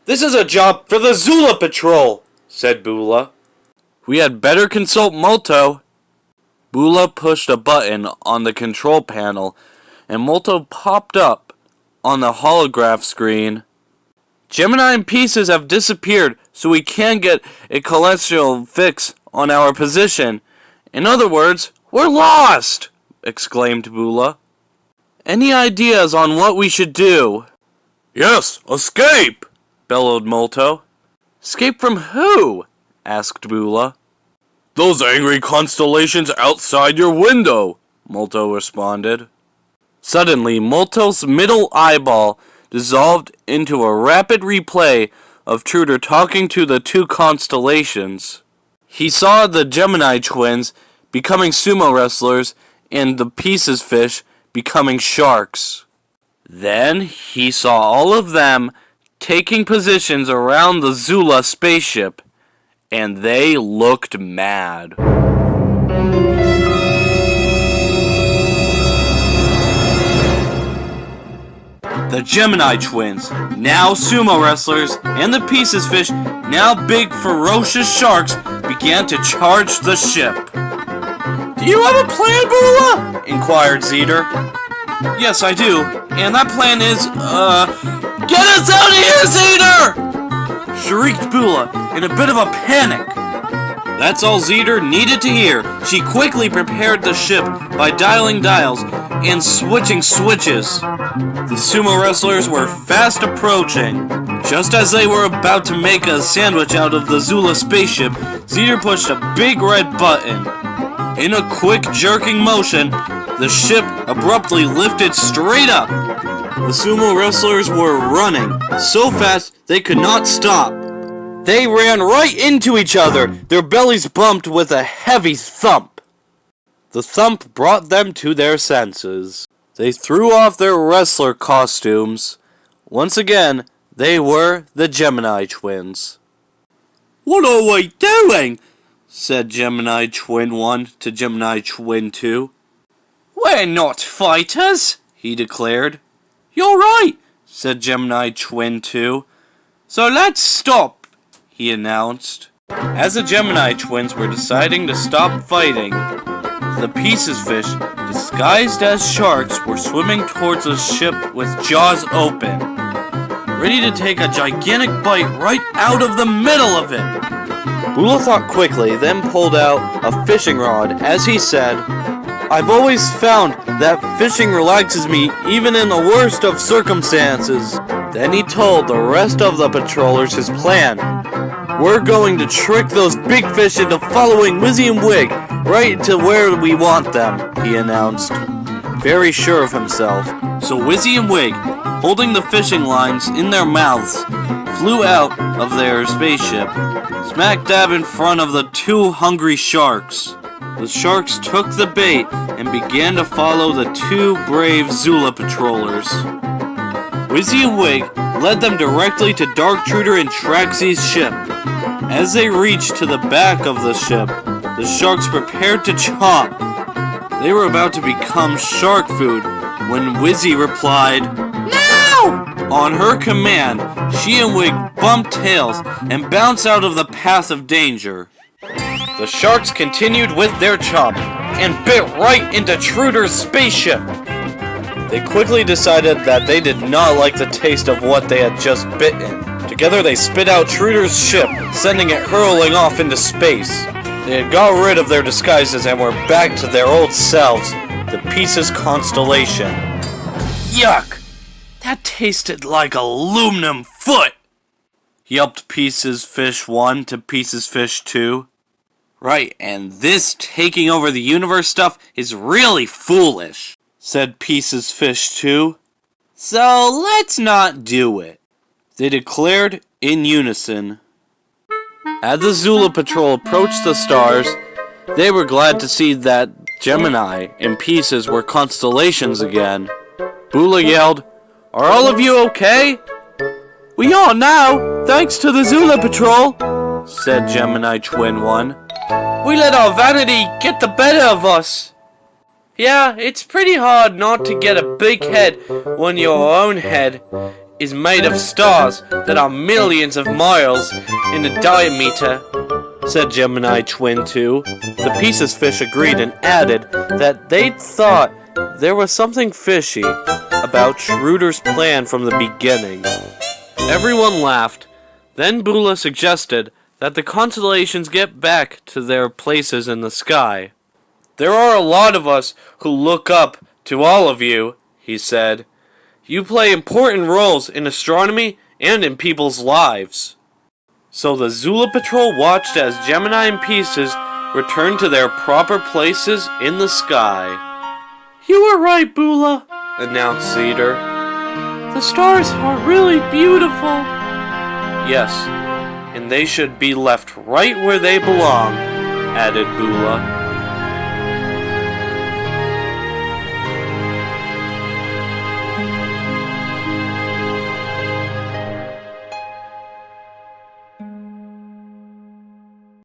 This is a job for the Zula Patrol, said Bula. We had better consult Molto. Bula pushed a button on the control panel, and Molto popped up on the holograph screen. Gemini and Pisces have disappeared, so we can't get a celestial fix on our position. In other words, we're lost, exclaimed Bula. Any ideas on what we should do? Yes, escape, bellowed Molto. Escape from who? Asked Bula. Those angry constellations outside your window, Molto responded. Suddenly, Molto's middle eyeball dissolved into a rapid replay of Truder talking to the two constellations. He saw the Gemini twins becoming sumo wrestlers and the Pisces fish becoming sharks. Then he saw all of them taking positions around the Zula spaceship, and they looked mad. The Gemini twins, now sumo wrestlers, and the Pisces fish, now big ferocious sharks, began to charge the ship. Do you have a plan, Bula? Inquired Zeter. Yes, I do. And that plan is, get us out of here, Zeter! Shrieked Bula in a bit of a panic. That's all Zeter needed to hear. She quickly prepared the ship by dialing dials and switching switches. The sumo wrestlers were fast approaching. Just as they were about to make a sandwich out of the Zula spaceship, Zeter pushed a big red button. In a quick jerking motion, the ship abruptly lifted straight up. The sumo wrestlers were running so fast they could not stop. They ran right into each other, their bellies bumped with a heavy thump. The thump brought them to their senses. They threw off their wrestler costumes. Once again, they were the Gemini twins. What are we doing? Said Gemini Twin 1 to Gemini Twin 2. We're not fighters, he declared. You're right, said Gemini Twin 2. So let's stop, he announced. As the Gemini twins were deciding to stop fighting, the Pisces fish, disguised as sharks, were swimming towards the ship with jaws open, ready to take a gigantic bite right out of the middle of it. Bula thought quickly, then pulled out a fishing rod as he said, I've always found that fishing relaxes me even in the worst of circumstances. Then he told the rest of the patrollers his plan. We're going to trick those big fish into following Wizzy and Wig right to where we want them, he announced, very sure of himself. So Wizzy and Wig, holding the fishing lines in their mouths, flew out of their spaceship, smack dab in front of the two hungry sharks. The sharks took the bait and began to follow the two brave Zula patrollers. Wizzy and Wig led them directly to Dark Truder and Traxy's ship. As they reached to the back of the ship, the sharks prepared to chomp. They were about to become shark food when Wizzy replied, No! On her command, she and Wig bumped tails and bounced out of the path of danger. The sharks continued with their chomp and bit right into Truder's spaceship. They quickly decided that they did not like the taste of what they had just bitten. Together they spit out Truder's ship, sending it hurling off into space. They had got rid of their disguises and were back to their old selves, the Pisces constellation. Yuck! That tasted like aluminum foot! Yelped Pisces Fish 1 to Pisces Fish 2. Right, and this taking over the universe stuff is really foolish, said Pisces Fish 2. So let's not do it, they declared in unison. As the Zula Patrol approached the stars, they were glad to see that Gemini and Pisces were constellations again. Bula yelled, Are all of you okay? We are now, thanks to the Zula Patrol, said Gemini Twin 1. We let our vanity get the better of us. Yeah, it's pretty hard not to get a big head when your own head is made of stars that are millions of miles in the diameter, said Gemini Twin 2. The Pisces fish agreed and added that they thought there was something fishy about Schroeder's plan from the beginning. Everyone laughed. Then Bula suggested that the constellations get back to their places in the sky. There are a lot of us who look up to all of you, he said. You play important roles in astronomy and in people's lives. So the Zula Patrol watched as Gemini and Pisces returned to their proper places in the sky. You are right, Bula, announced Cedar. The stars are really beautiful. Yes, and they should be left right where they belong, added Bula.